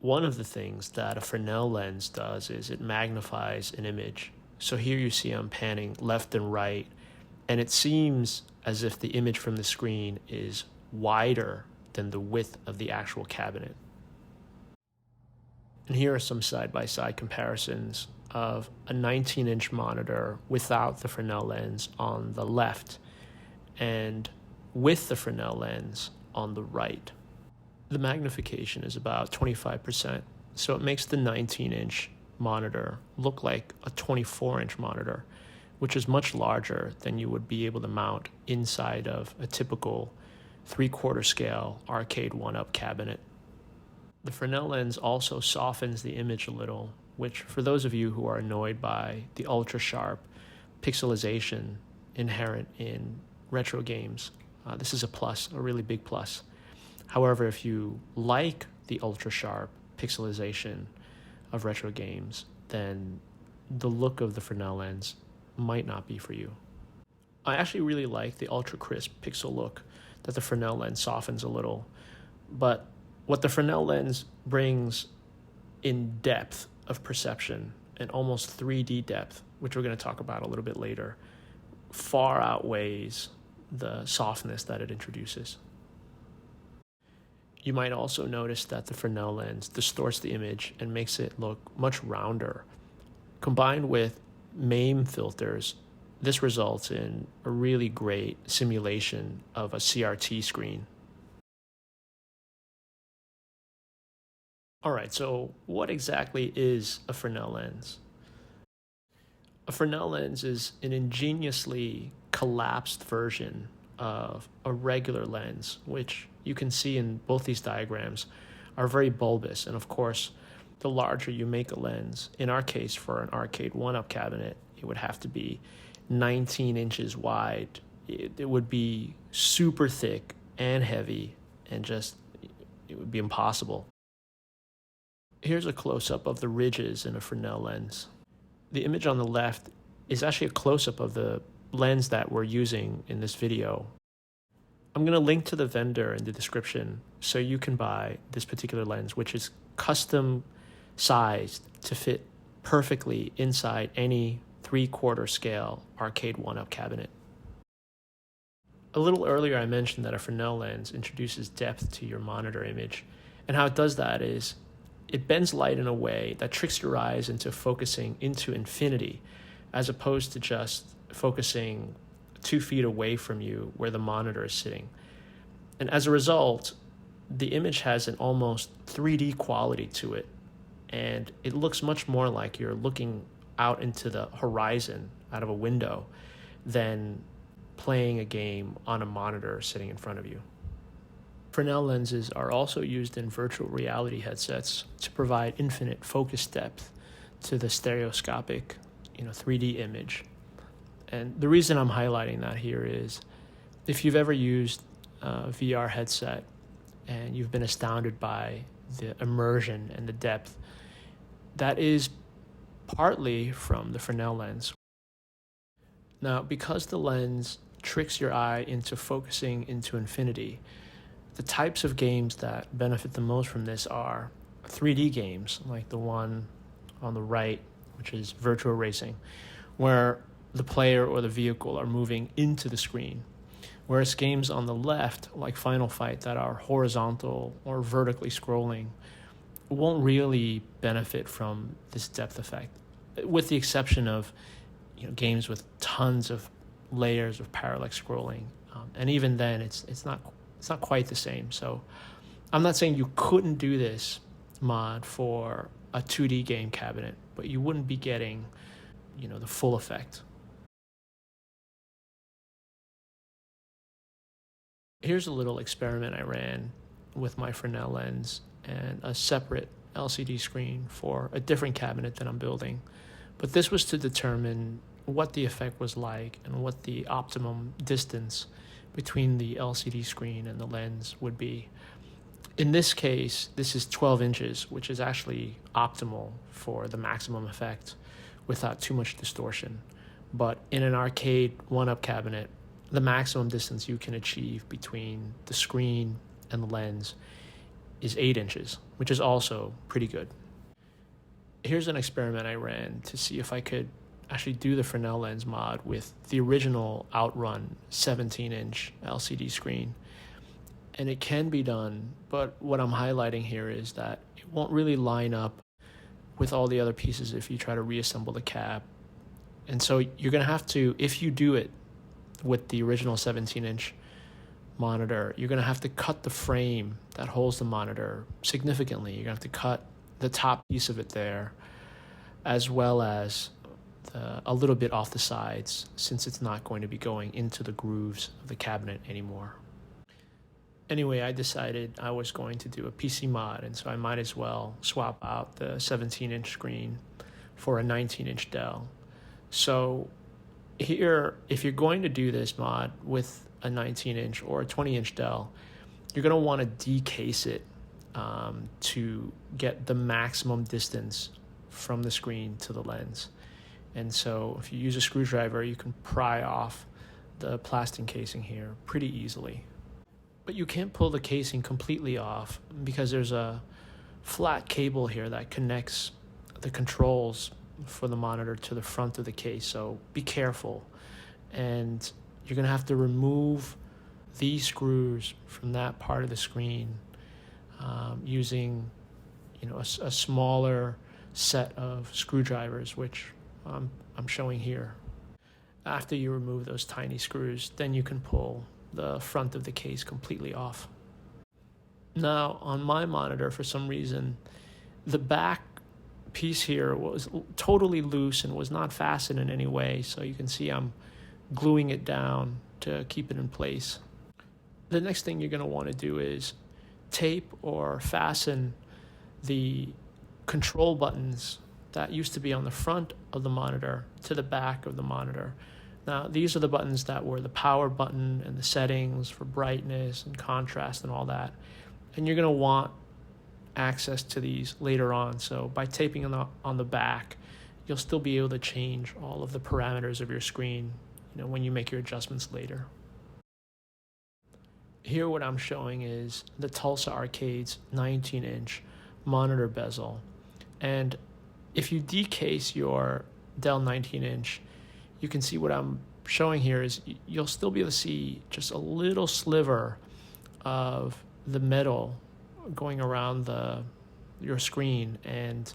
One of the things that a Fresnel lens does is it magnifies an image. So here you see I'm panning left and right, and it seems as if the image from the screen is wider than the width of the actual cabinet. And here are some side-by-side comparisons of a 19-inch monitor without the Fresnel lens on the left and with the Fresnel lens on the right. The magnification is about 25%, so it makes the 19-inch monitor look like a 24-inch monitor, which is much larger than you would be able to mount inside of a typical 3/4 scale Arcade1Up cabinet. The Fresnel lens also softens the image a little, which for those of you who are annoyed by the ultra-sharp pixelization inherent in retro games, this is a plus, a really big plus. However, if you like the ultra-sharp pixelization of retro games, then the look of the Fresnel lens might not be for you. I actually really like the ultra-crisp pixel look that the Fresnel lens softens a little, but what the Fresnel lens brings in depth of perception and almost 3D depth, which we're going to talk about a little bit later, far outweighs the softness that it introduces. You might also notice that the Fresnel lens distorts the image and makes it look much rounder. Combined with MAME filters, this results in a really great simulation of a CRT screen. All right, so what exactly is a Fresnel lens? A Fresnel lens is an ingeniously collapsed version of a regular lens, which you can see in both these diagrams are very bulbous. And of course, the larger you make a lens, in our case for an Arcade1Up cabinet, it would have to be 19 inches wide. It would be super thick and heavy, and just, it would be impossible. Here's a close-up of the ridges in a Fresnel lens. The image on the left is actually a close-up of the lens that we're using in this video. I'm going to link to the vendor in the description so you can buy this particular lens, which is custom sized to fit perfectly inside any 3/4 scale Arcade1Up cabinet. A little earlier I mentioned that a Fresnel lens introduces depth to your monitor image, and how it does that is it bends light in a way that tricks your eyes into focusing into infinity, as opposed to just focusing 2 feet away from you where the monitor is sitting. And as a result, the image has an almost 3D quality to it, and it looks much more like you're looking out into the horizon out of a window than playing a game on a monitor sitting in front of you. Fresnel lenses are also used in virtual reality headsets to provide infinite focus depth to the stereoscopic, 3D image. And the reason I'm highlighting that here is if you've ever used a VR headset and you've been astounded by the immersion and the depth, that is partly from the Fresnel lens. Now, because the lens tricks your eye into focusing into infinity, the types of games that benefit the most from this are 3D games, like the one on the right, which is virtual racing, where the player or the vehicle are moving into the screen, whereas games on the left, like Final Fight, that are horizontal or vertically scrolling, won't really benefit from this depth effect, with the exception of games with tons of layers of parallax scrolling, and even then it's not quite the same. So I'm not saying you couldn't do this mod for a 2D game cabinet, but you wouldn't be getting the full effect. Here's a little experiment I ran with my Fresnel lens and a separate LCD screen for a different cabinet that I'm building. But this was to determine what the effect was like and what the optimum distance between the LCD screen and the lens would be. In this case, this is 12 inches, which is actually optimal for the maximum effect without too much distortion. But in an Arcade1Up cabinet, the maximum distance you can achieve between the screen and the lens is 8 inches. which is also pretty good. Here's an experiment I ran to see if I could actually do the Fresnel Lens mod with the original Outrun 17-inch LCD screen. And it can be done, but what I'm highlighting here is that it won't really line up with all the other pieces if you try to reassemble the cab. And so you're going to have to, if you do it with the original 17-inch monitor, you're going to have to cut the frame that holds the monitor significantly. You're going to have to cut the top piece of it there, as well as a little bit off the sides, since it's not going to be going into the grooves of the cabinet anymore. Anyway, I decided I was going to do a PC mod, and so I might as well swap out the 17-inch screen for a 19-inch Dell. So here, if you're going to do this mod with a 19-inch or a 20-inch Dell, you're going to want to decase it to get the maximum distance from the screen to the lens. And so if you use a screwdriver, you can pry off the plastic casing here pretty easily. But you can't pull the casing completely off because there's a flat cable here that connects the controls for the monitor to the front of the case. So be careful. And you're going to have to remove these screws from that part of the screen using a smaller set of screwdrivers, which I'm showing here. After you remove those tiny screws, then you can pull the front of the case completely off. Now, on my monitor, for some reason, the back piece here was totally loose and was not fastened in any way, so you can see I'm gluing it down to keep it in place. The next thing you're going to want to do is tape or fasten the control buttons that used to be on the front of the monitor to the back of the monitor. Now, these are the buttons that were the power button and the settings for brightness and contrast and all that. And you're going to want access to these later on. So by taping on the back, you'll still be able to change all of the parameters of your screen, when you make your adjustments later. Here what I'm showing is the Tulsa Arcade's 19-inch monitor bezel. And if you decase your Dell 19-inch, you can see what I'm showing here is you'll still be able to see just a little sliver of the metal going around your screen, and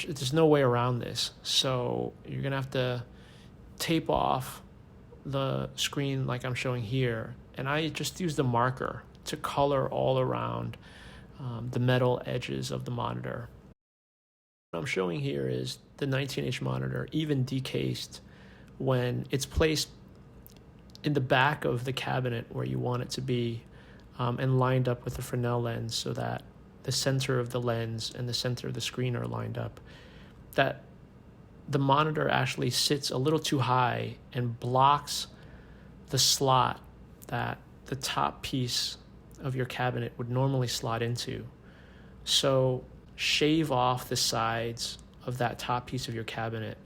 there's no way around this. So you're going to have to tape off the screen like I'm showing here, and I just used a marker to color all around the metal edges of the monitor. What I'm showing here is the 19-inch monitor, even decased, when it's placed in the back of the cabinet where you want it to be, and lined up with the Fresnel lens so that the center of the lens and the center of the screen are lined up, that the monitor actually sits a little too high and blocks the slot that the top piece of your cabinet would normally slot into. So shave off the sides of that top piece of your cabinet,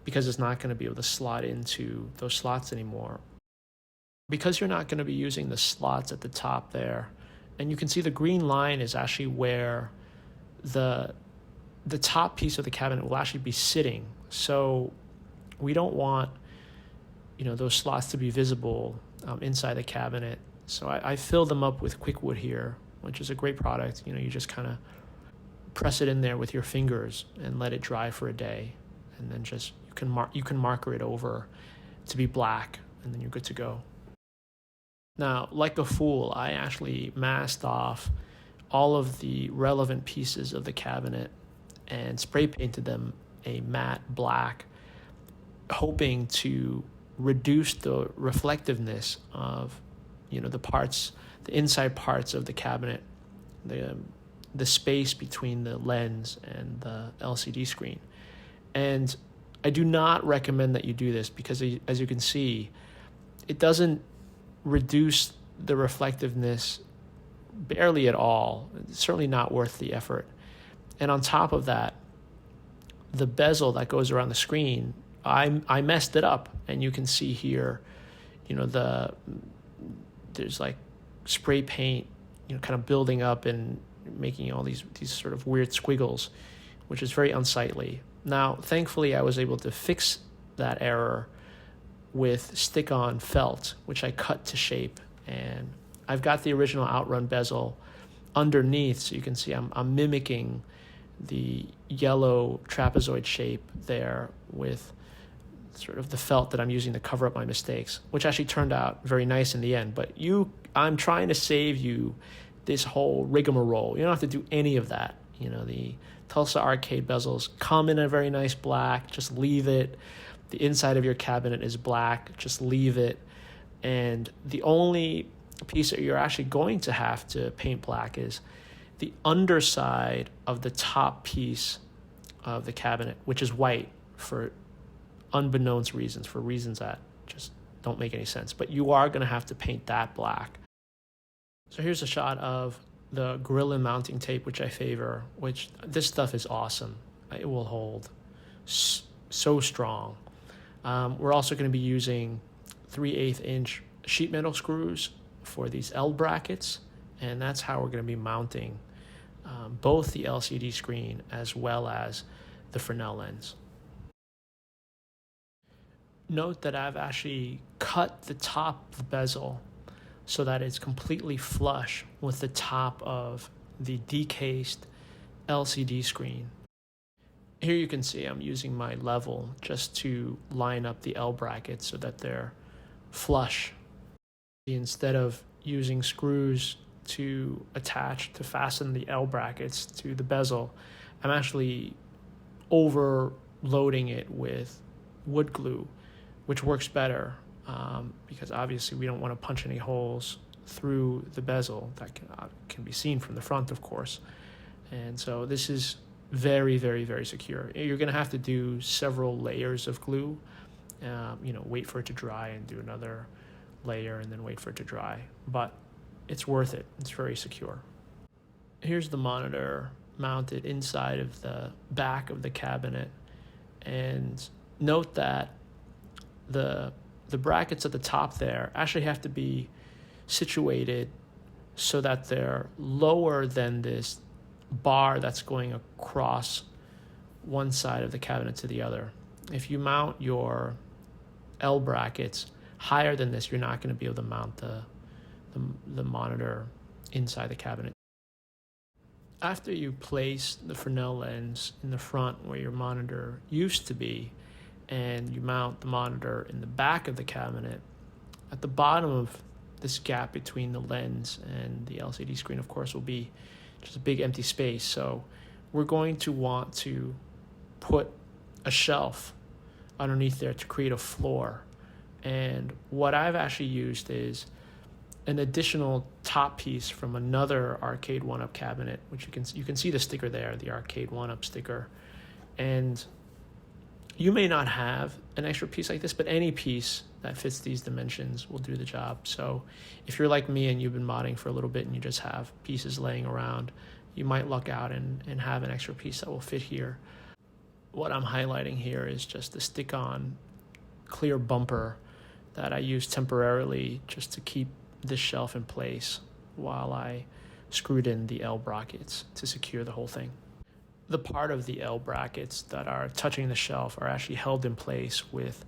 because it's not going to be able to slot into those slots anymore. Because you're not going to be using the slots at the top there, and you can see the green line is actually where the top piece of the cabinet will actually be sitting. So we don't want those slots to be visible inside the cabinet. So I filled them up with Quickwood here, which is a great product. You just kind of press it in there with your fingers and let it dry for a day, and then you can marker it over to be black, and then you're good to go. Now, like a fool, I actually masked off all of the relevant pieces of the cabinet and spray painted them a matte black, hoping to reduce the reflectiveness of the inside parts of the cabinet, the space between the lens and the LCD screen. And I do not recommend that you do this because, as you can see, it doesn't reduce the reflectiveness barely at all. It's certainly not worth the effort. And on top of that, the bezel that goes around the screen, I messed it up, and you can see here, there's like spray paint, kind of building up and making all these sort of weird squiggles, which is very unsightly. Now, thankfully, I was able to fix that error with stick-on felt, which I cut to shape, and I've got the original Outrun bezel underneath, so you can see I'm mimicking the yellow trapezoid shape there with sort of the felt that I'm using to cover up my mistakes, which actually turned out very nice in the end. But I'm trying to save you this whole rigmarole. You don't have to do any of that. You know, the Tulsa Arcade bezels come in a very nice black, just leave it. The inside of your cabinet is black, just leave it. And the only piece that you're actually going to have to paint black is the underside of the top piece of the cabinet, which is white for unbeknownst reasons, for reasons that just don't make any sense. But you are going to have to paint that black. So here's a shot of the Gorilla mounting tape, which I favor, which this stuff is awesome. It will hold so strong. We're also going to be using 3/8 inch sheet metal screws for these L brackets, and that's how we're going to be mounting both the LCD screen as well as the Fresnel lens. Note that I've actually cut the top of the bezel so that it's completely flush with the top of the decased LCD screen. Here you can see I'm using my level just to line up the L brackets so that they're flush. Instead of using screws to fasten the L brackets to the bezel, I'm actually overloading it with wood glue, which works better because obviously we don't want to punch any holes through the bezel that can be seen from the front, of course. And so this is very, very, very secure. You're going to have to do several layers of glue, wait for it to dry and do another layer and then wait for it to dry. But it's worth it. It's very secure. Here's the monitor mounted inside of the back of the cabinet. And note that the brackets at the top there actually have to be situated so that they're lower than this bar that's going across one side of the cabinet to the other. If you mount your L brackets higher than this, you're not going to be able to mount the monitor inside the cabinet. After you place the Fresnel lens in the front where your monitor used to be, and you mount the monitor in the back of the cabinet, at the bottom of this gap between the lens and the LCD screen, of course, will be just a big empty space. So we're going to want to put a shelf underneath there to create a floor. And what I've actually used is an additional top piece from another Arcade1Up cabinet, which you can see the sticker there, the Arcade1Up sticker. And you may not have an extra piece like this, but any piece that fits these dimensions will do the job. So if you're like me and you've been modding for a little bit and you just have pieces laying around, you might luck out and have an extra piece that will fit here. What I'm highlighting here is just the stick-on clear bumper that I use temporarily just to keep this shelf in place while I screwed in the L brackets to secure the whole thing. The part of the L brackets that are touching the shelf are actually held in place with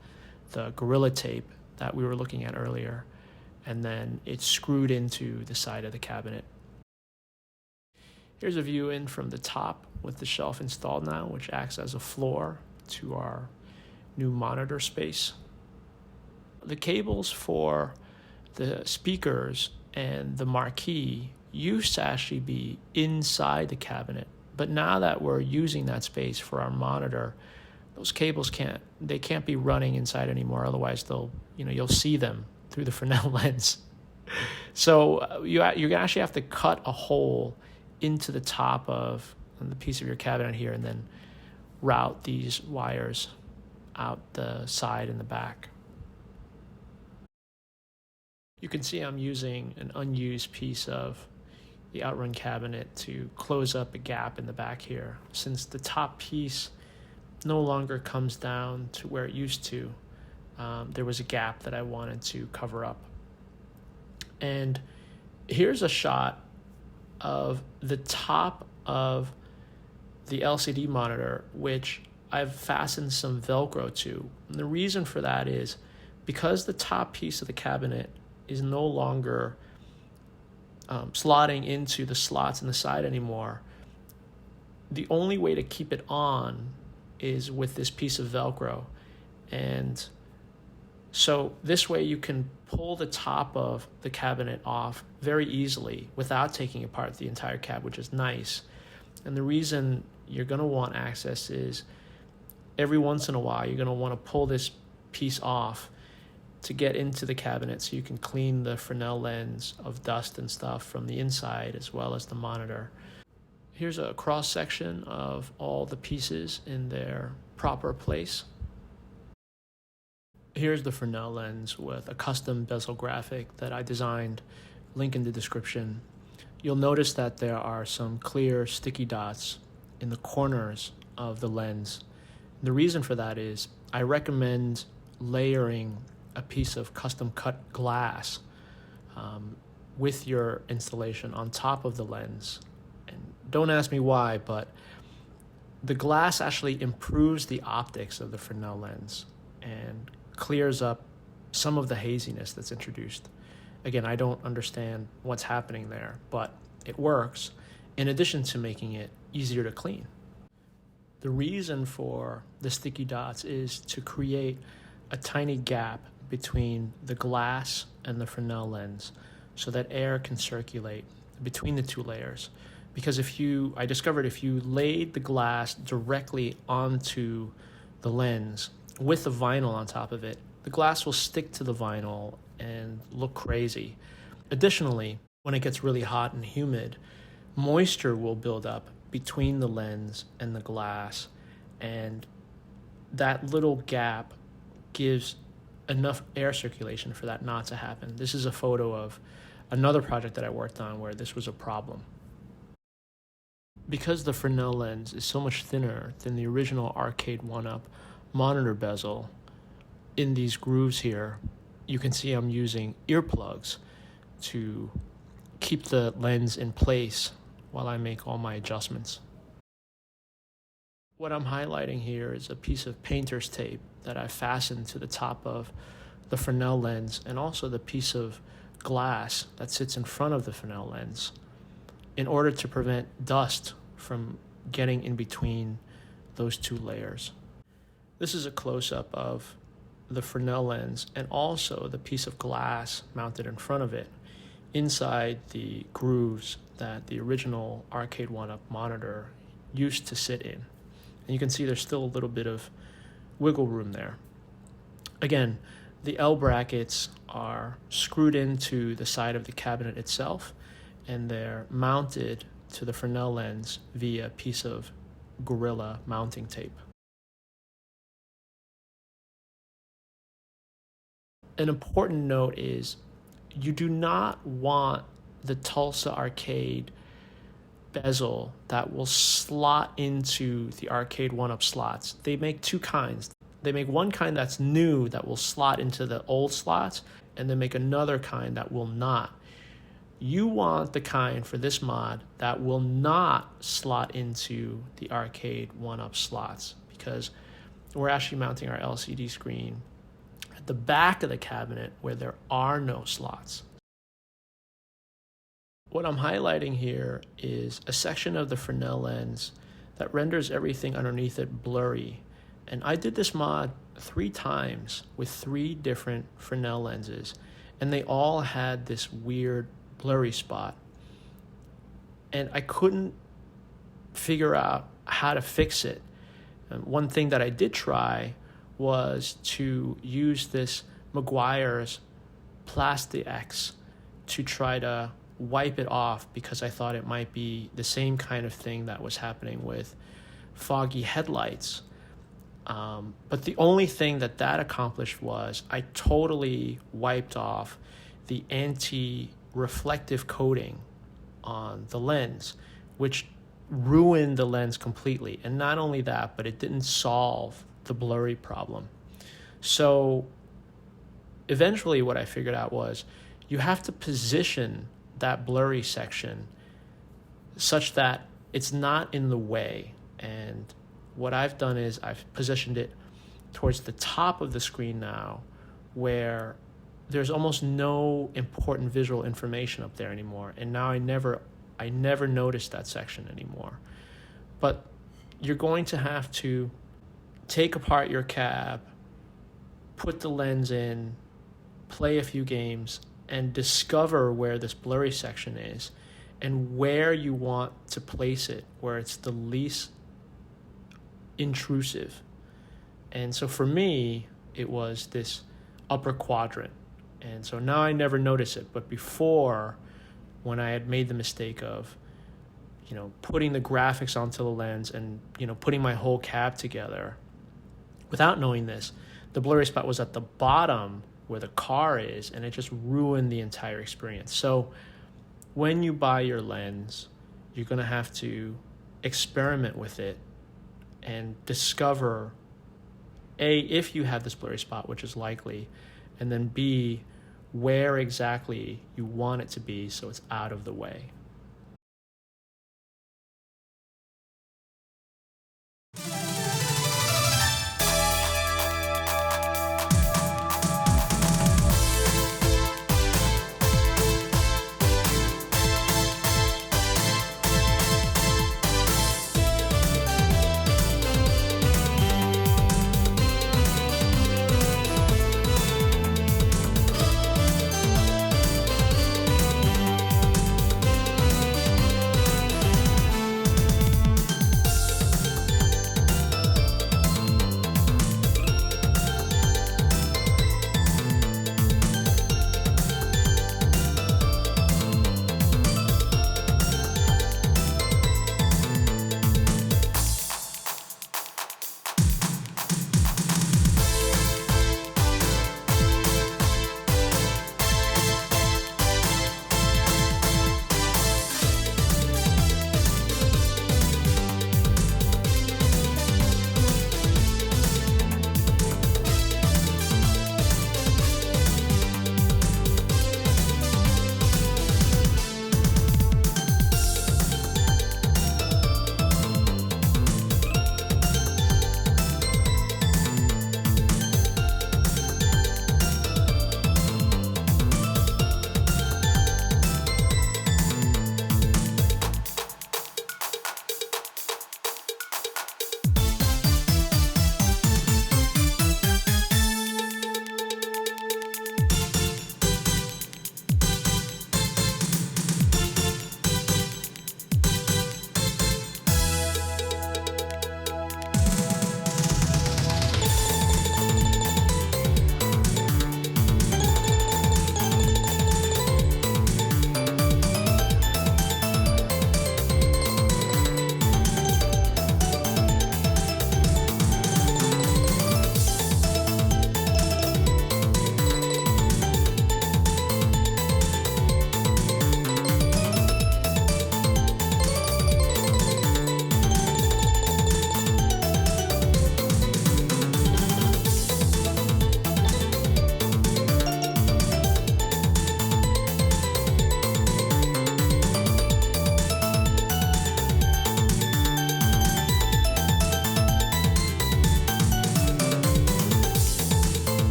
the Gorilla tape that we were looking at earlier, and then it's screwed into the side of the cabinet. Here's a view in from the top with the shelf installed now, which acts as a floor to our new monitor space. The cables for the speakers and the marquee used to actually be inside the cabinet, but now that we're using that space for our monitor, those cables can't be running inside anymore. Otherwise, you'll see them through the Fresnel lens. So you're gonna actually have to cut a hole into the top of the piece of your cabinet here, and then route these wires out the side and the back. You can see I'm using an unused piece of the Outrun cabinet to close up a gap in the back here. Since the top piece no longer comes down to where it used to, there was a gap that I wanted to cover up. And here's a shot of the top of the LCD monitor, which I've fastened some Velcro to. And the reason for that is because the top piece of the cabinet is no longer slotting into the slots in the side anymore, the only way to keep it on is with this piece of Velcro. And so this way you can pull the top of the cabinet off very easily without taking apart the entire cab, which is nice. And the reason you're going to want access is every once in a while you're going to want to pull this piece off to get into the cabinet so you can clean the Fresnel lens of dust and stuff from the inside as well as the monitor. Here's a cross section of all the pieces in their proper place. Here's the Fresnel lens with a custom bezel graphic that I designed, link in the description. You'll notice that there are some clear sticky dots in the corners of the lens. The reason for that is I recommend layering a piece of custom cut glass with your installation on top of the lens. And don't ask me why, but the glass actually improves the optics of the Fresnel lens and clears up some of the haziness that's introduced. Again, I don't understand what's happening there, but it works in addition to making it easier to clean. The reason for the sticky dots is to create a tiny gap between the glass and the Fresnel lens so that air can circulate between the two layers. Because I discovered if you laid the glass directly onto the lens with the vinyl on top of it, the glass will stick to the vinyl and look crazy. Additionally, when it gets really hot and humid, moisture will build up between the lens and the glass, and that little gap gives enough air circulation for that not to happen. This is a photo of another project that I worked on where this was a problem. Because the Fresnel lens is so much thinner than the original Arcade1Up monitor bezel, in these grooves here, you can see I'm using earplugs to keep the lens in place while I make all my adjustments. What I'm highlighting here is a piece of painter's tape that I fastened to the top of the Fresnel lens and also the piece of glass that sits in front of the Fresnel lens in order to prevent dust from getting in between those two layers. This is a close-up of the Fresnel lens and also the piece of glass mounted in front of it inside the grooves that the original Arcade1Up monitor used to sit in. And you can see there's still a little bit of wiggle room there. Again, the L brackets are screwed into the side of the cabinet itself, and they're mounted to the Fresnel lens via a piece of Gorilla mounting tape. An important note is you do not want the Tulsa Arcade bezel that will slot into the Arcade1Up slots. They make two kinds. They make one kind that's new that will slot into the old slots, and they make another kind that will not. You want the kind for this mod that will not slot into the Arcade1Up slots, because we're actually mounting our LCD screen at the back of the cabinet where there are no slots. What I'm highlighting here is a section of the Fresnel lens that renders everything underneath it blurry. And I did this mod 3 times with 3 different Fresnel lenses, and they all had this weird blurry spot. And I couldn't figure out how to fix it. And one thing that I did try was to use this Meguiar's Plasti-X to try to wipe it off, because I thought it might be the same kind of thing that was happening with foggy headlights. But the only thing that accomplished was I totally wiped off the anti-reflective coating on the lens, which ruined the lens completely. And not only that, but it didn't solve the blurry problem. So eventually what I figured out was you have to position that blurry section such that it's not in the way. And what I've done is I've positioned it towards the top of the screen now, where there's almost no important visual information up there anymore. And now I never notice that section anymore. But you're going to have to take apart your cab, put the lens in, play a few games, and discover where this blurry section is and where you want to place it, where it's the least intrusive. And so for me, it was this upper quadrant. And so now I never notice it. But before, when I had made the mistake of, putting the graphics onto the lens and, putting my whole cab together, without knowing this, the blurry spot was at the bottom where the car is, and it just ruined the entire experience. So when you buy your lens, you're going to have to experiment with it and discover, A, if you have this blurry spot, which is likely, and then B, where exactly you want it to be so it's out of the way.